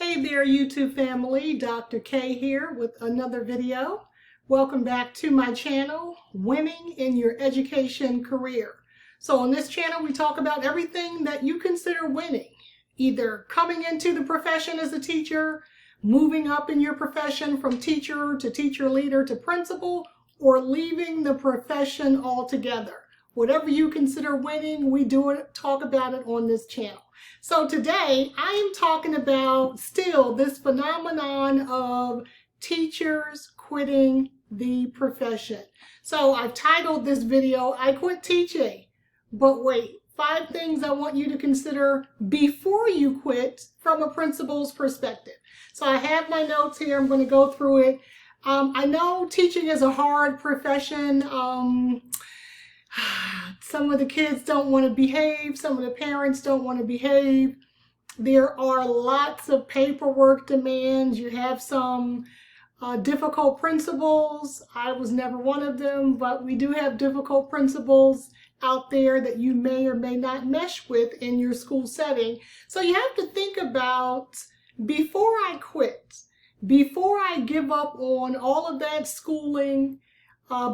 Hey there, YouTube family. Dr. K here with another video. Welcome back to my channel, Winning in Your Education Career. So on this channel, we talk about everything that you consider winning, either coming into the profession as a teacher, moving up in your profession from teacher to teacher leader to principal, or leaving the profession altogether. Whatever you consider winning, we talk about it on this channel. So today I am talking about still this phenomenon of teachers quitting the profession. So I've titled this video, I Quit Teaching. But wait, 5 things I want you to consider before you quit from a principal's perspective. So I have my notes here, I'm going to go through it. I know teaching is a hard profession. Some of the kids don't want to behave. Some of the parents don't want to behave. There are lots of paperwork demands. You have some difficult principals. I was never one of them, but we do have difficult principals out there that you may or may not mesh with in your school setting. So you have to think about, before I quit, before I give up on all of that schooling,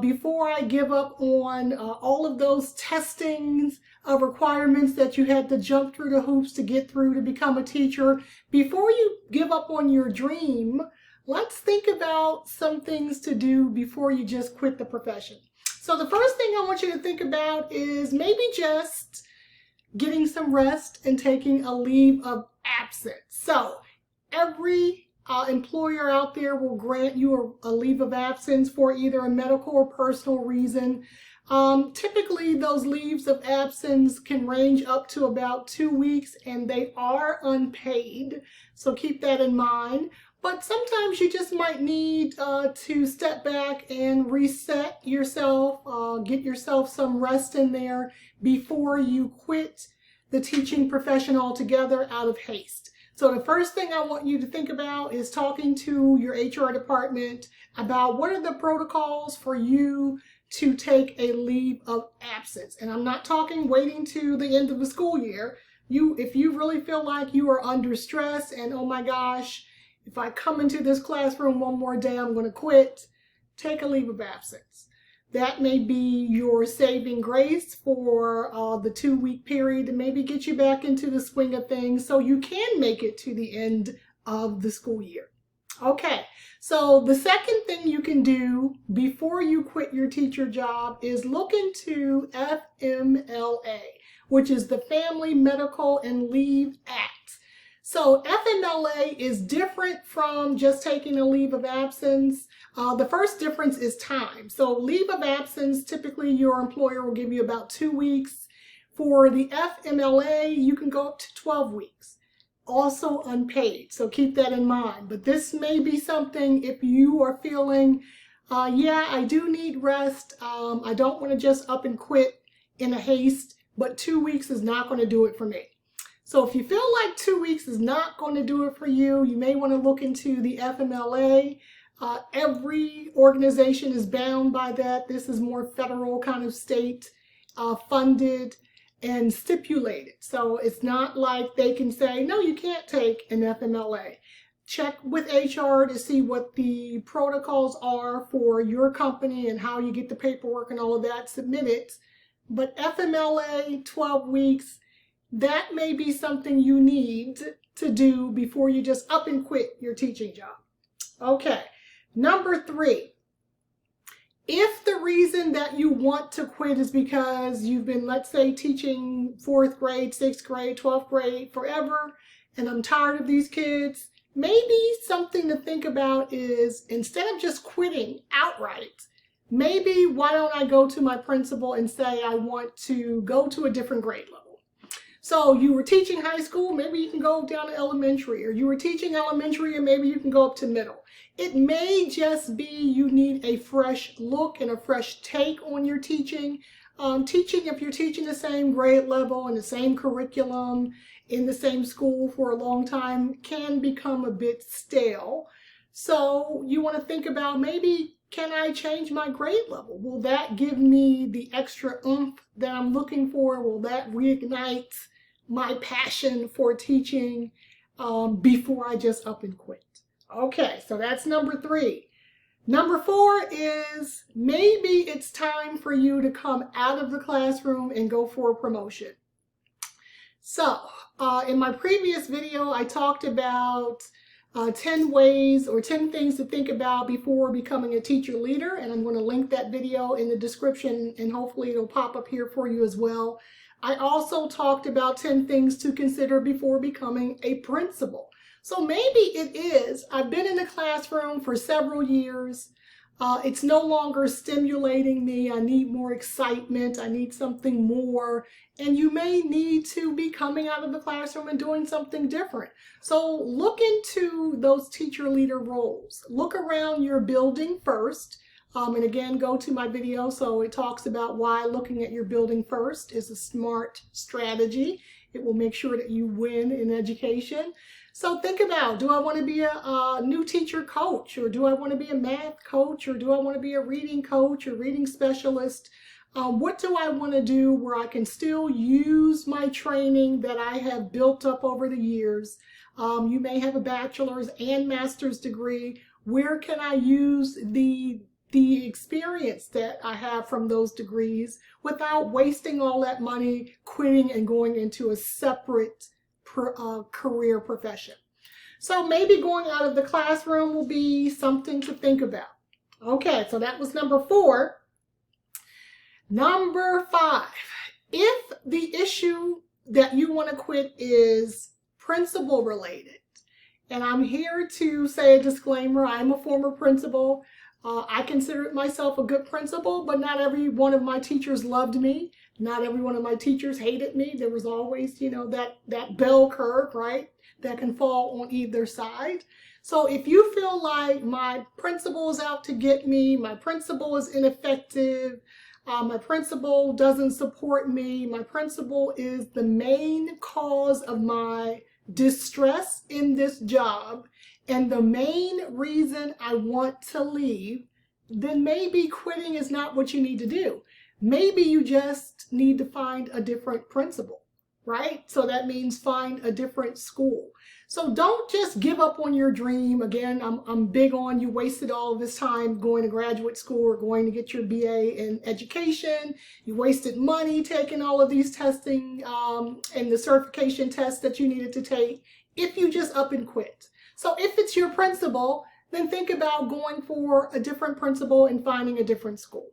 before I give up on all of those testings of requirements that you had to jump through the hoops to get through to become a teacher, before you give up on your dream, let's think about some things to do before you just quit the profession. So the first thing I want you to think about is maybe just getting some rest and taking a leave of absence. So every employer out there will grant you a leave of absence for either a medical or personal reason. Typically, those leaves of absence can range up to about 2 weeks, and they are unpaid. So keep that in mind. But sometimes you just might need to step back and reset yourself, get yourself some rest in there before you quit the teaching profession altogether out of haste. So the first thing I want you to think about is talking to your HR department about what are the protocols for you to take a leave of absence. And I'm not talking waiting to the end of the school year. If you really feel like you are under stress and, oh my gosh, if I come into this classroom one more day, I'm going to quit, take a leave of absence. That may be your saving grace for the 2-week period to maybe get you back into the swing of things so you can make it to the end of the school year. Okay, so the second thing you can do before you quit your teacher job is look into FMLA, which is the Family Medical and Leave Act. So FMLA is different from just taking a leave of absence. The first difference is time. So leave of absence, typically your employer will give you about 2 weeks. For the FMLA, you can go up to 12 weeks, also unpaid. So keep that in mind. But this may be something if you are feeling, yeah, I do need rest. I don't want to just up and quit in a haste, but 2 weeks is not going to do it for me. So if you feel like 2 weeks is not going to do it for you, you may want to look into the FMLA. Every organization is bound by that. This is more federal kind of state funded and stipulated. So it's not like they can say, no, you can't take an FMLA. Check with HR to see what the protocols are for your company and how you get the paperwork and all of that submitted. But FMLA, 12 weeks, that may be something you need to do before you just up and quit your teaching job. Okay, number 3. If the reason that you want to quit is because you've been, let's say, teaching 4th grade, 6th grade, 12th grade forever, and I'm tired of these kids, maybe something to think about is, instead of just quitting outright, maybe why don't I go to my principal and say I want to go to a different grade level. So you were teaching high school, maybe you can go down to elementary, or you were teaching elementary and maybe you can go up to middle. It may just be you need a fresh look and a fresh take on your teaching. If you're teaching the same grade level and the same curriculum in the same school for a long time, can become a bit stale. So you want to think about, maybe can I change my grade level? Will that give me the extra oomph that I'm looking for? Will that reignite my passion for teaching? before I just up and quit. Okay, so that's number 3. Number 4 is maybe it's time for you to come out of the classroom and go for a promotion. So in my previous video, I talked about 10 ways or 10 things to think about before becoming a teacher leader, and I'm going to link that video in the description, and hopefully it'll pop up here for you as well. I also talked about 10 things to consider before becoming a principal. So maybe it is, I've been in the classroom for several years. It's no longer stimulating me. I need more excitement. I need something more. And you may need to be coming out of the classroom and doing something different. So look into those teacher leader roles. Look around your building first. And again, go to my video. So it talks about why looking at your building first is a smart strategy. It will make sure that you win in education. So think about, do I want to be a new teacher coach, or do I want to be a math coach, or do I want to be a reading coach or reading specialist? What do I want to do where I can still use my training that I have built up over the years? You may have a bachelor's and master's degree. Where can I use the experience that I have from those degrees without wasting all that money, quitting and going into a separate career profession? So maybe going out of the classroom will be something to think about. Okay, so that was number 4. Number 5, if the issue that you want to quit is principal related, and I'm here to say a disclaimer, I'm a former principal. I consider myself a good principal, but not every one of my teachers loved me. Not every one of my teachers hated me. There was always, that bell curve, right, that can fall on either side. So if you feel like my principal is out to get me, my principal is ineffective, my principal doesn't support me, my principal is the main cause of my distress in this job, and the main reason I want to leave, then maybe quitting is not what you need to do. Maybe you just need to find a different principal, right? So that means find a different school. So don't just give up on your dream. Again, I'm big on you wasted all of this time going to graduate school or going to get your BA in education. You wasted money taking all of these testing and the certification tests that you needed to take if you just up and quit. So if it's your principal, then think about going for a different principal and finding a different school.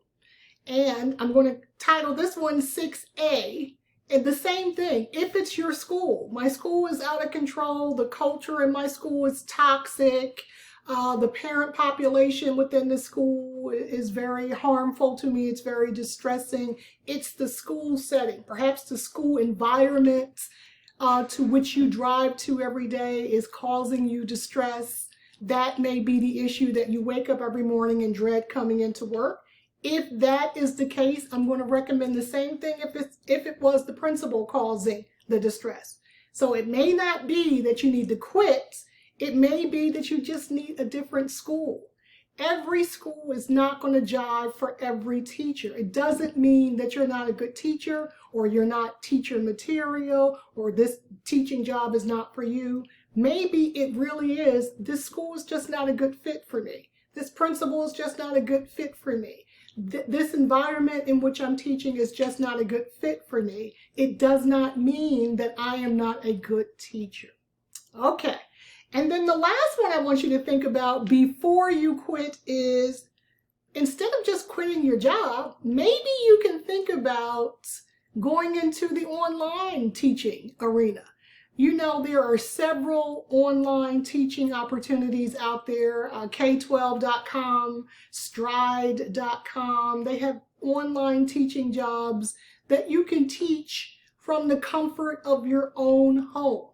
And I'm going to title this one 6A. And the same thing, if it's your school, my school is out of control, the culture in my school is toxic, the parent population within the school is very harmful to me, it's very distressing. It's the school setting, perhaps the school environment to which you drive to every day is causing you distress. That may be the issue that you wake up every morning and dread coming into work. If that is the case, I'm going to recommend the same thing if it was the principal causing the distress. So it may not be that you need to quit. It may be that you just need a different school. Every school is not going to jive for every teacher. It doesn't mean that you're not a good teacher or you're not teacher material or this teaching job is not for you. Maybe it really is, this school is just not a good fit for me. This principal is just not a good fit for me. This environment in which I'm teaching is just not a good fit for me. It does not mean that I am not a good teacher. Okay. And then the last one I want you to think about before you quit is, instead of just quitting your job, maybe you can think about going into the online teaching arena. You know, there are several online teaching opportunities out there, K12.com, Stride.com. They have online teaching jobs that you can teach from the comfort of your own home.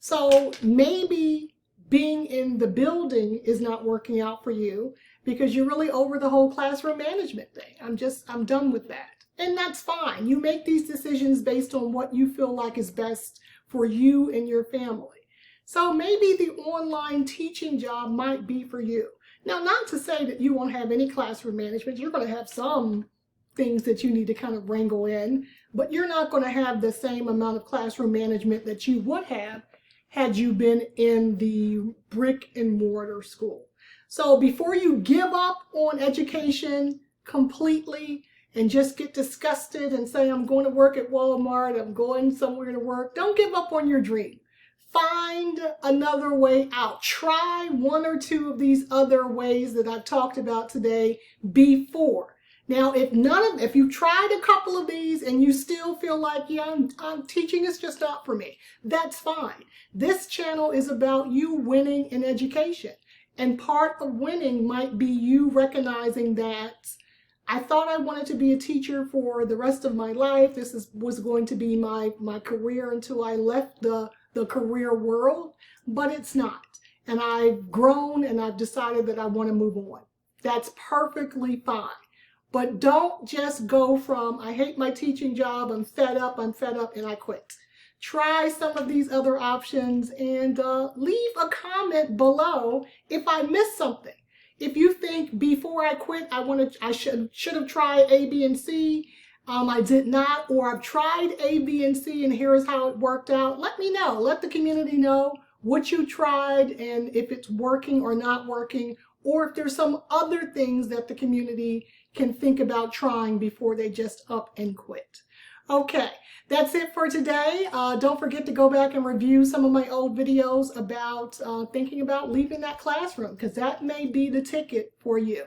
So maybe being in the building is not working out for you because you're really over the whole classroom management thing. I'm done with that. And that's fine. You make these decisions based on what you feel like is best for you and your family. So maybe the online teaching job might be for you. Now, not to say that you won't have any classroom management. You're going to have some things that you need to kind of wrangle in, but you're not going to have the same amount of classroom management that you would have had you been in the brick and mortar school. So before you give up on education completely and just get disgusted and say, I'm going to work at Walmart, I'm going somewhere to work, don't give up on your dream. Find another way out. Try one or two of these other ways that I've talked about today before. Now, if you tried a couple of these and you still feel like, yeah, teaching is just not for me, that's fine. This channel is about you winning in education. And part of winning might be you recognizing that I thought I wanted to be a teacher for the rest of my life. Was going to be my career until I left the career world, but it's not. And I've grown and I've decided that I want to move on. That's perfectly fine. But don't just go from, I hate my teaching job, I'm fed up, and I quit. Try some of these other options and leave a comment below if I missed something. If you think before I quit, I should have tried A, B, and C, I did not, or I've tried A, B, and C, and here's how it worked out. Let me know. Let the community know what you tried and if it's working or not working, or if there's some other things that the community can think about trying before they just up and quit. Okay, that's it for today. Don't forget to go back and review some of my old videos about thinking about leaving that classroom, because that may be the ticket for you.